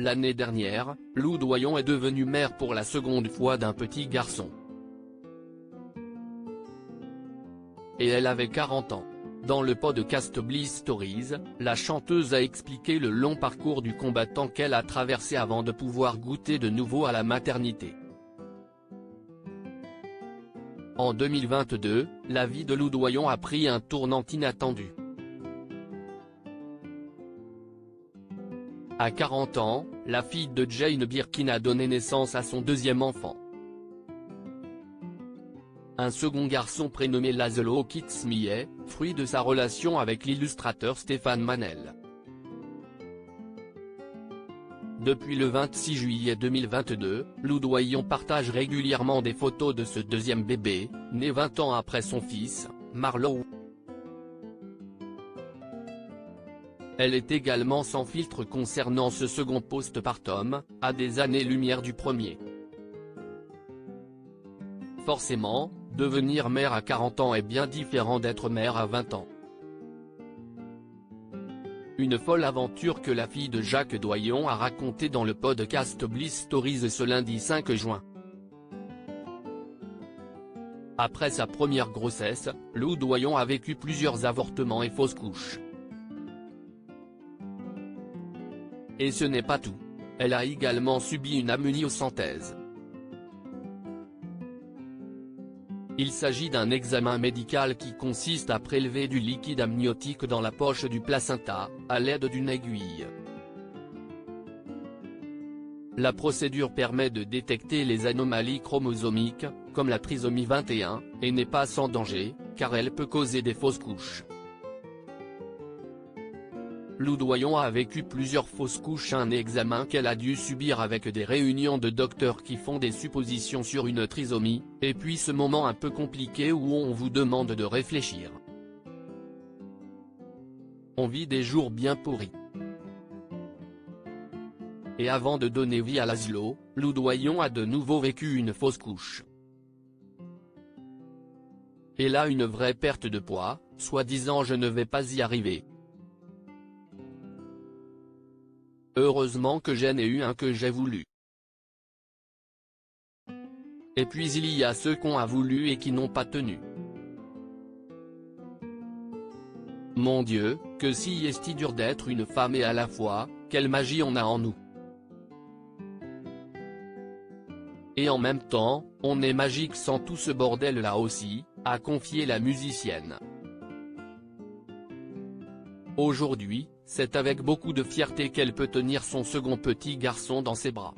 L'année dernière, Lou Doyon est devenue mère pour la seconde fois d'un petit garçon. Et elle avait 40 ans. Dans le podcast Bliss Stories, la chanteuse a expliqué le long parcours du combattant qu'elle a traversé avant de pouvoir goûter de nouveau à la maternité. En 2022, la vie de Lou Doyon a pris un tournant inattendu. À 40 ans, la fille de Jane Birkin a donné naissance à son deuxième enfant. Un second garçon prénommé Laszlo Kitsmije, fruit de sa relation avec l'illustrateur Stéphane Manel. Depuis le 26 juillet 2022, Lou Doyon partage régulièrement des photos de ce deuxième bébé, né 20 ans après son fils, Marlowe. Elle est également sans filtre concernant ce second postpartum, à des années-lumière du premier. Forcément, devenir mère à 40 ans est bien différent d'être mère à 20 ans. Une folle aventure que la fille de Jacques Doyon a racontée dans le podcast Bliss Stories ce lundi 5 juin. Après sa première grossesse, Lou Doyon a vécu plusieurs avortements et fausses couches. Et ce n'est pas tout. Elle a également subi une amniocentèse. Il s'agit d'un examen médical qui consiste à prélever du liquide amniotique dans la poche du placenta, à l'aide d'une aiguille. La procédure permet de détecter les anomalies chromosomiques, comme la trisomie 21, et n'est pas sans danger, car elle peut causer des fausses couches. Lou Doyon a vécu plusieurs fausses couches, un examen qu'elle a dû subir avec des réunions de docteurs qui font des suppositions sur une trisomie, et puis ce moment un peu compliqué où on vous demande de réfléchir. On vit des jours bien pourris. Et avant de donner vie à Laszlo, Lou Doyon a de nouveau vécu une fausse couche. Et là une vraie perte de poids, soi-disant je ne vais pas y arriver. Heureusement que j'en ai eu un que j'ai voulu. Et puis il y a ceux qu'on a voulu et qui n'ont pas tenu. Mon Dieu, que si est dur d'être une femme et à la fois, quelle magie on a en nous. Et en même temps, on est magique sans tout ce bordel là aussi, a confié la musicienne. Aujourd'hui, c'est avec beaucoup de fierté qu'elle peut tenir son second petit garçon dans ses bras.